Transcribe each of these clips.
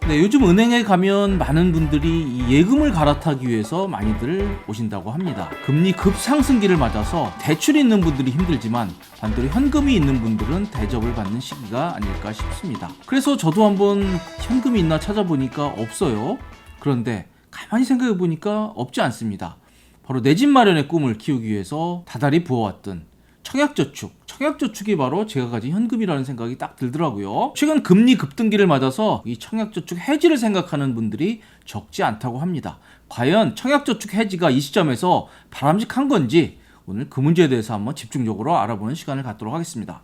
네, 요즘 은행에 가면 많은 분들이 이 예금을 갈아타기 위해서 많이들 오신다고 합니다. 금리 급상승기를 맞아서 대출이 있는 분들이 힘들지만 반대로 현금이 있는 분들은 대접을 받는 시기가 아닐까 싶습니다. 그래서 저도 한번 현금이 있나 찾아보니까 없어요. 그런데 가만히 생각해 보니까 없지 않습니다. 바로 내 집 마련의 꿈을 키우기 위해서 다달이 부어왔던 청약저축이 바로 제가 가진 현금이라는 생각이 딱 들더라고요. 최근 금리 급등기를 맞아서 이 청약저축 해지를 생각하는 분들이 적지 않다고 합니다. 과연 청약저축 해지가 이 시점에서 바람직한 건지 오늘 그 문제에 대해서 한번 집중적으로 알아보는 시간을 갖도록 하겠습니다.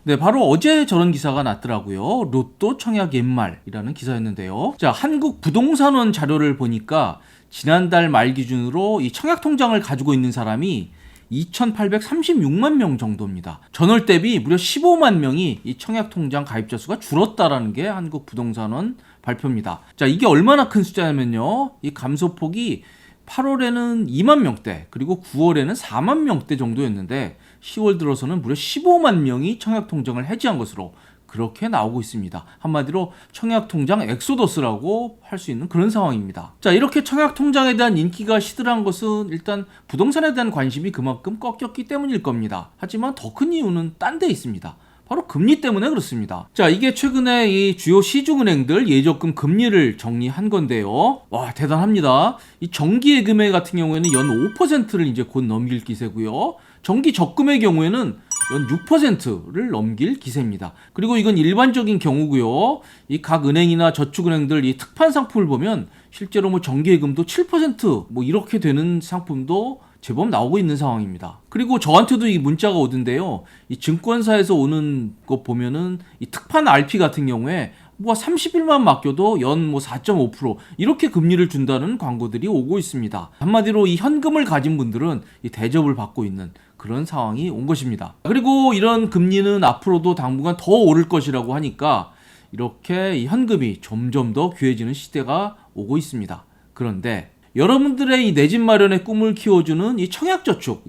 네, 바로 어제 저런 기사가 났더라고요. 로또 청약 옛말이라는 기사였는데요. 자, 한국부동산원 자료를 보니까 지난달 말 기준으로 이 청약 통장을 가지고 있는 사람이 2,836만 명 정도입니다. 전월 대비 무려 15만 명이 이 청약 통장 가입자 수가 줄었다라는 게 한국부동산원 발표입니다. 자, 이게 얼마나 큰 숫자냐면요. 이 감소폭이 8월에는 2만 명대, 그리고 9월에는 4만 명대 정도였는데 10월 들어서는 무려 15만 명이 청약 통장을 해지한 것으로 그렇게 나오고 있습니다. 한마디로 청약 통장 엑소더스라고 할 수 있는 그런 상황입니다. 자, 이렇게 청약 통장에 대한 인기가 시들한 것은 일단 부동산에 대한 관심이 그만큼 꺾였기 때문일 겁니다. 하지만 더 큰 이유는 딴 데 있습니다. 바로 금리 때문에 그렇습니다. 자, 이게 최근에 이 주요 시중은행들 예적금 금리를 정리한 건데요. 와, 대단합니다. 이 정기예금액 같은 경우에는 연 5%를 이제 곧 넘길 기세고요. 정기 적금의 경우에는 연 6%를 넘길 기세입니다. 그리고 이건 일반적인 경우고요. 이 각 은행이나 저축은행들 이 특판 상품을 보면 실제로 뭐 정기예금도 7% 뭐 이렇게 되는 상품도 제법 나오고 있는 상황입니다. 그리고 저한테도 이 문자가 오던데요. 이 증권사에서 오는 거 보면은 이 특판 RP 같은 경우에 뭐 30일만 맡겨도 연 뭐 4.5% 이렇게 금리를 준다는 광고들이 오고 있습니다. 한마디로 이 현금을 가진 분들은 이 대접을 받고 있는 그런 상황이 온 것입니다. 그리고 이런 금리는 앞으로도 당분간 더 오를 것이라고 하니까 이렇게 이 현금이 점점 더 귀해지는 시대가 오고 있습니다. 그런데 여러분들의 이 내 집 마련의 꿈을 키워주는 이 청약저축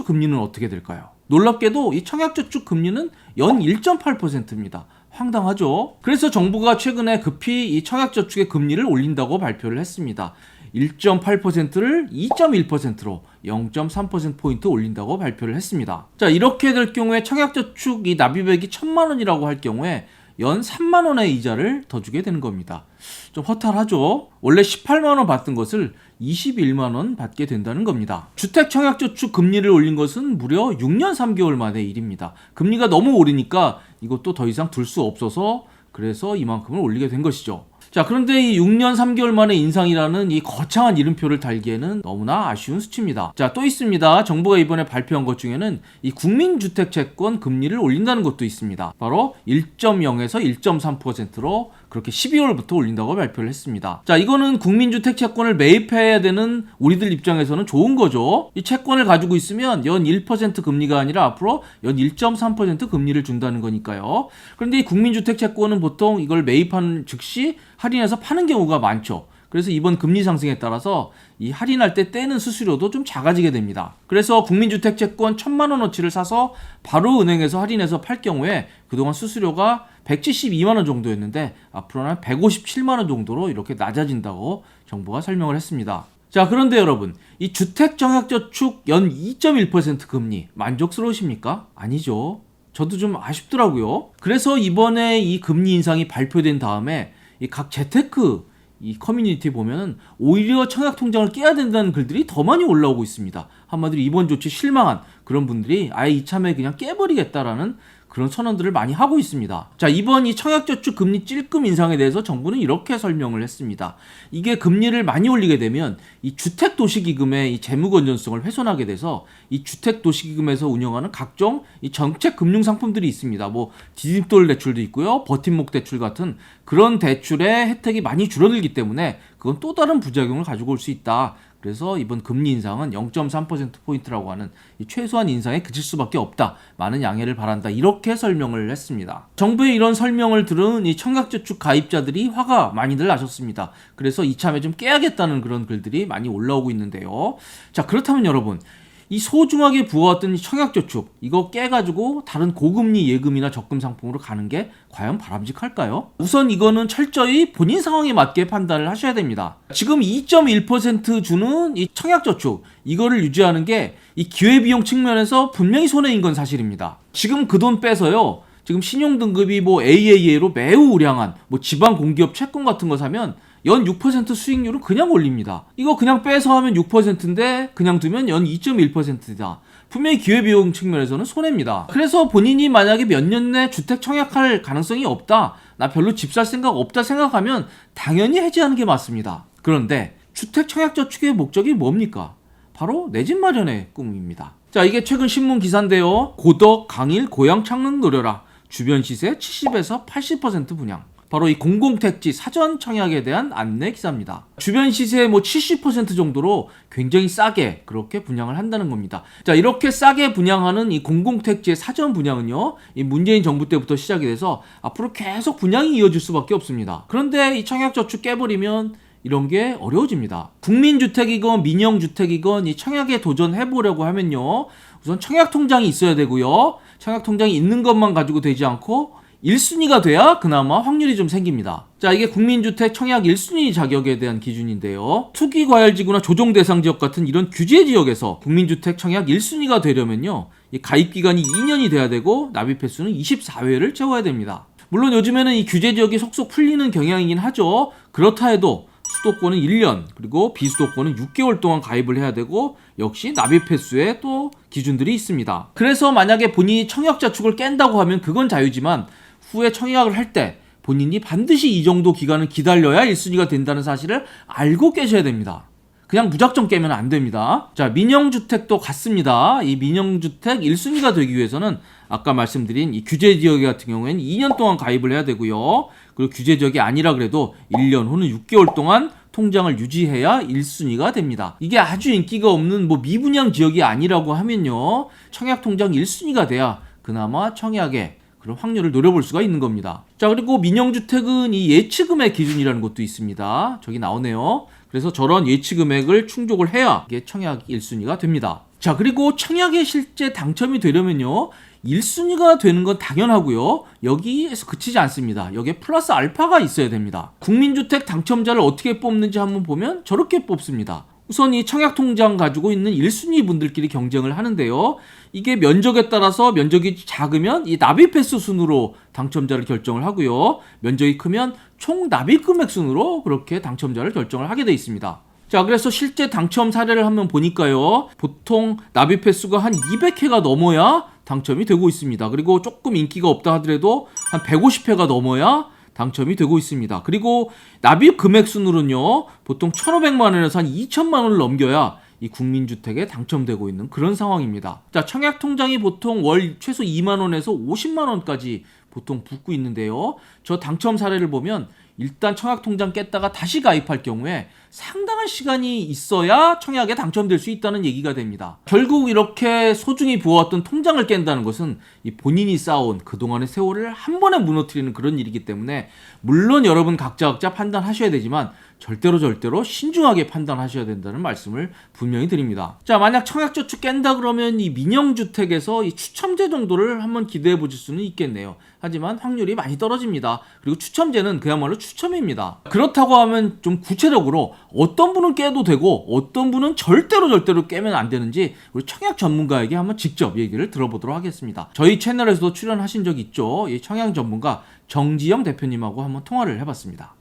금리는 어떻게 될까요? 놀랍게도 이 청약저축 금리는 연 1.8%입니다. 황당하죠? 그래서 정부가 최근에 급히 이 청약저축의 금리를 올린다고 발표를 했습니다. 1.8%를 2.1%로 0.3%포인트 올린다고 발표를 했습니다. 자, 이렇게 될 경우에 청약저축 이 납입액이 1,000만 원이라고 할 경우에 연 3만 원의 이자를 더 주게 되는 겁니다. 좀 허탈하죠? 원래 18만 원 받던 것을 21만 원 받게 된다는 겁니다. 주택 청약저축 금리를 올린 것은 무려 6년 3개월 만의 일입니다. 금리가 너무 오르니까 이것도 더 이상 둘 수 없어서 그래서 이만큼을 올리게 된 것이죠. 자, 그런데 이 6년 3개월 만에 인상이라는 이 거창한 이름표를 달기에는 너무나 아쉬운 수치입니다. 자, 또 있습니다. 정부가 이번에 발표한 것 중에는 이 국민주택채권 금리를 올린다는 것도 있습니다. 바로 1.0에서 1.3%로 그렇게 12월부터 올린다고 발표를 했습니다. 자, 이거는 국민주택채권을 매입해야 되는 우리들 입장에서는 좋은 거죠. 이 채권을 가지고 있으면 연 1% 금리가 아니라 앞으로 연 1.3% 금리를 준다는 거니까요. 그런데 이 국민주택채권은 보통 이걸 매입하는 즉시 할인해서 파는 경우가 많죠. 그래서 이번 금리 상승에 따라서 이 할인할 때 떼는 수수료도 좀 작아지게 됩니다. 그래서 국민주택채권 1,000만 원어치를 사서 바로 은행에서 할인해서 팔 경우에 그동안 수수료가 172만 원 정도였는데 앞으로는 157만 원 정도로 이렇게 낮아진다고 정부가 설명을 했습니다. 자, 그런데 여러분, 이 주택청약저축 연 2.1% 금리 만족스러우십니까? 아니죠. 저도 좀 아쉽더라고요. 그래서 이번에 이 금리 인상이 발표된 다음에 이 각 재테크 이 커뮤니티 보면은 오히려 청약 통장을 깨야 된다는 글들이 더 많이 올라오고 있습니다. 한마디로 이번 조치 실망한 그런 분들이 아예 이참에 그냥 깨버리겠다라는 그런 선언들을 많이 하고 있습니다. 자, 이번 이 청약저축 금리 찔끔 인상에 대해서 정부는 이렇게 설명을 했습니다. 이게 금리를 많이 올리게 되면 이 주택도시기금의 이 재무 건전성을 훼손하게 돼서 이 주택도시기금에서 운영하는 각종 이 정책 금융 상품들이 있습니다. 뭐 디딤돌 대출도 있고요, 버팀목 대출 같은 그런 대출의 혜택이 많이 줄어들기 때문에 그건 또 다른 부작용을 가지고 올 수 있다. 그래서 이번 금리 인상은 0.3%포인트라고 하는 이 최소한 인상에 그칠 수밖에 없다. 많은 양해를 바란다. 이렇게 설명을 했습니다. 정부의 이런 설명을 들은 이 청약저축 가입자들이 화가 많이들 나셨습니다. 그래서 이참에 좀 깨야겠다는 그런 글들이 많이 올라오고 있는데요. 자, 그렇다면 여러분, 이 소중하게 부어왔던 이 청약저축 이거 깨가지고 다른 고금리 예금이나 적금 상품으로 가는 게 과연 바람직할까요? 우선 이거는 철저히 본인 상황에 맞게 판단을 하셔야 됩니다. 지금 2.1% 주는 이 청약저축 이거를 유지하는 게 이 기회비용 측면에서 분명히 손해인 건 사실입니다. 지금 그 돈 빼서요, 지금 신용등급이 뭐 AAA로 매우 우량한 뭐 지방 공기업 채권 같은 거 사면 연 6% 수익률은 그냥 올립니다. 이거 그냥 빼서 하면 6%인데 그냥 두면 연 2.1%다. 분명히 기회비용 측면에서는 손해입니다. 그래서 본인이 만약에 몇 년 내 주택 청약할 가능성이 없다, 나 별로 집 살 생각 없다 생각하면 당연히 해지하는 게 맞습니다. 그런데 주택 청약저축의 목적이 뭡니까? 바로 내 집 마련의 꿈입니다. 자, 이게 최근 신문 기사인데요. 고덕, 강일, 고양 창릉 노려라. 주변 시세 70에서 80% 분양. 바로 이 공공택지 사전 청약에 대한 안내 기사입니다. 주변 시세의 뭐 70% 정도로 굉장히 싸게 그렇게 분양을 한다는 겁니다. 자, 이렇게 싸게 분양하는 이 공공택지의 사전 분양은요, 이 문재인 정부 때부터 시작이 돼서 앞으로 계속 분양이 이어질 수밖에 없습니다. 그런데 이 청약저축 깨버리면 이런 게 어려워집니다. 국민주택이건 민영주택이건 이 청약에 도전해보려고 하면요, 우선 청약통장이 있어야 되고요, 청약통장이 있는 것만 가지고 되지 않고 1순위가 돼야 그나마 확률이 좀 생깁니다. 자, 이게 국민주택 청약 1순위 자격에 대한 기준인데요. 투기과열지구나 조정대상지역 같은 이런 규제지역에서 국민주택 청약 1순위가 되려면요, 이 가입기간이 2년이 돼야 되고 납입횟수는 24회를 채워야 됩니다. 물론 요즘에는 이 규제지역이 속속 풀리는 경향이긴 하죠. 그렇다 해도 수도권은 1년, 그리고 비수도권은 6개월 동안 가입을 해야 되고, 역시 납입 횟수에 또 기준들이 있습니다. 그래서 만약에 본인이 청약저축을 깬다고 하면 그건 자유지만 후에 청약을 할 때 본인이 반드시 이 정도 기간을 기다려야 1순위가 된다는 사실을 알고 깨셔야 됩니다. 그냥 무작정 깨면 안 됩니다. 자, 민영주택도 같습니다. 이 민영주택 1순위가 되기 위해서는 아까 말씀드린 이 규제지역 같은 경우에는 2년 동안 가입을 해야 되고요. 그리고 규제지역이 아니라 그래도 1년 혹은 6개월 동안 통장을 유지해야 1순위가 됩니다. 이게 아주 인기가 없는 뭐 미분양 지역이 아니라고 하면요, 청약통장 1순위가 돼야 그나마 청약에 그런 확률을 노려볼 수가 있는 겁니다. 자, 그리고 민영주택은 이 예치금액 기준이라는 것도 있습니다. 저기 나오네요. 그래서 저런 예치금액을 충족을 해야 이게 청약 1순위가 됩니다. 자, 그리고 청약에 실제 당첨이 되려면요, 1순위가 되는 건 당연하고요, 여기에서 그치지 않습니다. 여기에 플러스 알파가 있어야 됩니다. 국민주택 당첨자를 어떻게 뽑는지 한번 보면 저렇게 뽑습니다. 우선 이 청약통장 가지고 있는 1순위 분들끼리 경쟁을 하는데요, 이게 면적에 따라서 면적이 작으면 이 납입횟수 순으로 당첨자를 결정을 하고요, 면적이 크면 총 납입금액 순으로 그렇게 당첨자를 결정을 하게 돼 있습니다. 자, 그래서 실제 당첨 사례를 한번 보니까요, 보통 납입 횟수가 한 200회가 넘어야 당첨이 되고 있습니다. 그리고 조금 인기가 없다 하더라도 한 150회가 넘어야 당첨이 되고 있습니다. 그리고 납입 금액 순으로는요, 보통 1,500만 원에서 한 2천만 원을 넘겨야 이 국민주택에 당첨되고 있는 그런 상황입니다. 자, 청약통장이 보통 월 최소 2만 원에서 50만 원까지 보통 붙고 있는데요, 저 당첨 사례를 보면 일단 청약통장 깼다가 다시 가입할 경우에 상당한 시간이 있어야 청약에 당첨될 수 있다는 얘기가 됩니다. 결국 이렇게 소중히 부어왔던 통장을 깬다는 것은 이 본인이 쌓아온 그동안의 세월을 한 번에 무너뜨리는 그런 일이기 때문에, 물론 여러분 각자 판단하셔야 되지만 절대로 신중하게 판단하셔야 된다는 말씀을 분명히 드립니다. 자, 만약 청약저축 깬다 그러면 이 민영주택에서 이 추첨제 정도를 한번 기대해 보실 수는 있겠네요. 하지만 확률이 많이 떨어집니다. 그리고 추첨제는 그야말로 추첨입니다. 그렇다고 하면 좀 구체적으로 어떤 분은 깨도 되고 어떤 분은 절대로 깨면 안 되는지 우리 청약 전문가에게 한번 직접 얘기를 들어보도록 하겠습니다. 저희 채널에서도 출연하신 적 있죠. 이 청약 전문가 정지영 대표님하고 한번 통화를 해봤습니다.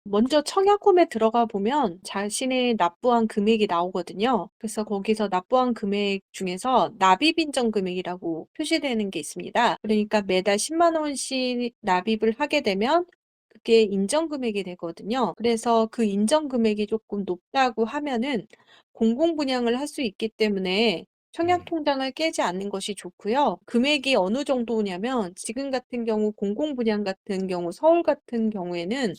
먼저 청약홈에 들어가 보면 자신의 납부한 금액이 나오거든요. 그래서 거기서 납부한 금액 중에서 납입 인정 금액이라고 표시되는 게 있습니다. 그러니까 매달 10만 원씩 납입을 하게 되면 그게 인정 금액이 되거든요. 그래서 그 인정 금액이 조금 높다고 하면은 공공 분양을 할 수 있기 때문에 청약 통장을 깨지 않는 것이 좋고요. 금액이 어느 정도냐면 지금 같은 경우 공공 분양 같은 경우 서울 같은 경우에는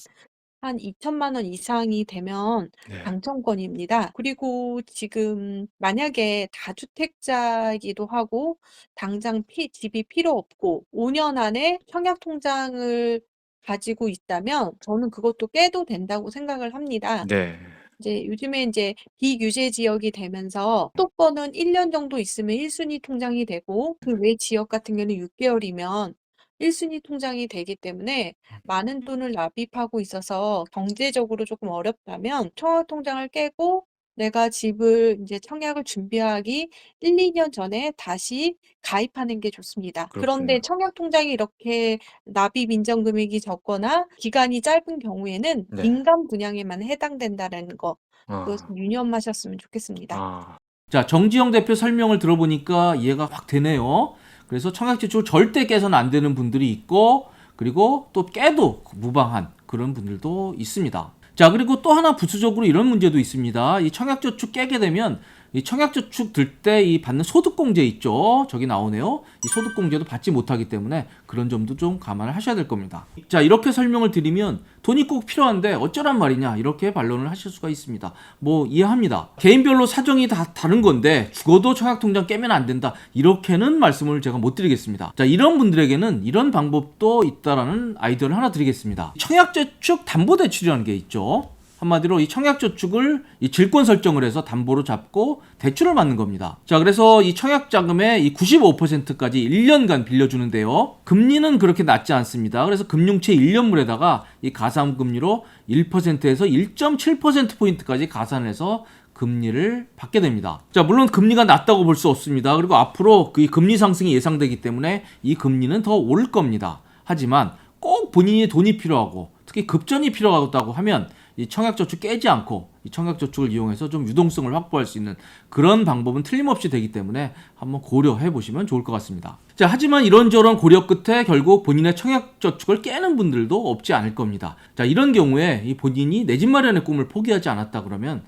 한 2천만 원 이상이 되면 네. 당첨권입니다. 그리고 지금 만약에 다주택자이기도 하고 당장 집이 필요 없고 5년 안에 청약 통장을 가지고 있다면 저는 그것도 깨도 된다고 생각을 합니다. 네. 이제 요즘에 이제 비규제 지역이 되면서 수도권은 1년 정도 있으면 1순위 통장이 되고 그 외 지역 같은 경우는 6개월이면 1순위 통장이 되기 때문에 많은 돈을 납입하고 있어서 경제적으로 조금 어렵다면 청약 통장을 깨고 내가 집을 이제 청약을 준비하기 1-2년 전에 다시 가입하는 게 좋습니다. 그런데 그렇군요. 청약 통장이 이렇게 납입 인정 금액이 적거나 기간이 짧은 경우에는 네. 민간 분양에만 해당된다라는 거 그것을 아. 유념하셨으면 좋겠습니다. 아. 자, 정지영 대표 설명을 들어보니까 이해가 확 되네요. 그래서 청약제출 절대 깨서는 안 되는 분들이 있고, 그리고 또 깨도 무방한 그런 분들도 있습니다. 자, 그리고 또 하나 부수적으로 이런 문제도 있습니다. 이 청약저축 깨게 되면 이 청약저축 들 때 이 받는 소득공제 있죠. 저기 나오네요. 이 소득공제도 받지 못하기 때문에 그런 점도 좀 감안을 하셔야 될 겁니다. 자, 이렇게 설명을 드리면 돈이 꼭 필요한데 어쩌란 말이냐 이렇게 반론을 하실 수가 있습니다. 뭐 이해합니다. 개인별로 사정이 다 다른 건데 죽어도 청약통장 깨면 안 된다 이렇게는 말씀을 제가 못 드리겠습니다. 자, 이런 분들에게는 이런 방법도 있다라는 아이디어를 하나 드리겠습니다. 청약저축 담보대출이라는 게 있죠. 한마디로 이 청약저축을 이 질권 설정을 해서 담보로 잡고 대출을 받는 겁니다. 자, 그래서 이 청약자금의 이 95%까지 1년간 빌려주는데요. 금리는 그렇게 낮지 않습니다. 그래서 금융채 1년물에다가 이 가산금리로 1%에서 1.7%포인트까지 가산해서 금리를 받게 됩니다. 자, 물론 금리가 낮다고 볼 수 없습니다. 그리고 앞으로 그 금리 상승이 예상되기 때문에 이 금리는 더 오를 겁니다. 하지만 꼭 본인이 돈이 필요하고 특히 급전이 필요하다고 하면 이 청약저축 깨지 않고 이 청약저축을 이용해서 좀 유동성을 확보할 수 있는 그런 방법은 틀림없이 되기 때문에 한번 고려해 보시면 좋을 것 같습니다. 자, 하지만 이런저런 고려 끝에 결국 본인의 청약저축을 깨는 분들도 없지 않을 겁니다. 자, 이런 경우에 이 본인이 내 집 마련의 꿈을 포기하지 않았다 그러면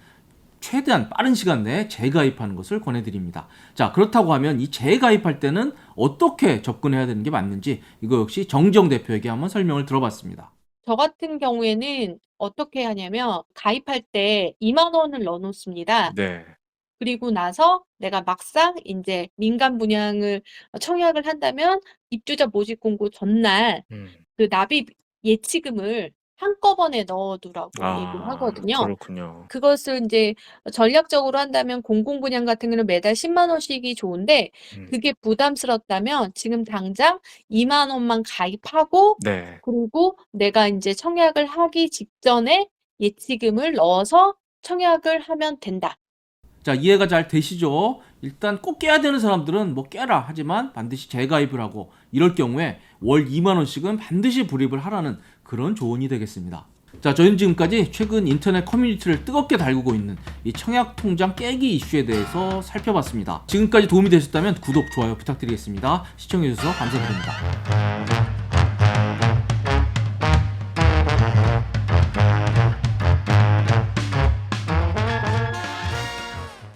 최대한 빠른 시간 내에 재가입하는 것을 권해드립니다. 자, 그렇다고 하면 이 재가입할 때는 어떻게 접근해야 되는 게 맞는지 이거 역시 정지영 대표에게 한번 설명을 들어봤습니다. 저 같은 경우에는 어떻게 하냐면 가입할 때 2만 원을 넣어 놓습니다. 네. 그리고 나서 내가 막상 인제 민간 분양을 청약을 한다면 입주자 모집 공고 전날 음. 그 납입 예치금을 한꺼번에 넣어 두라고 얘기를 아, 하거든요. 그렇군요. 그것을 인제 전략적으로 한다면 공공분양 같은 경우는 매달 10만 원씩이 좋은데 음. 그게 부담스럽다면 지금 당장 2만 원만 가입하고 네. 그리고 내가 인제 청약을 하기 직전에 예치금을 넣어서 청약을 하면 된다. 자, 이해가 잘 되시죠? 일단 꼭 깨야 되는 사람들은 뭐 깨라 하지만 반드시 재가입을 하고 이럴 경우에 월 2만 원씩은 반드시 불입을 하라는 그런 조언이 되겠습니다. 자, 저희는 지금까지 최근 인터넷 커뮤니티를 뜨겁게 달구고 있는 이 청약 통장 깨기 이슈에 대해서 살펴봤습니다. 지금까지 도움이 되셨다면 구독, 좋아요 부탁드리겠습니다. 시청해주셔서 감사드립니다.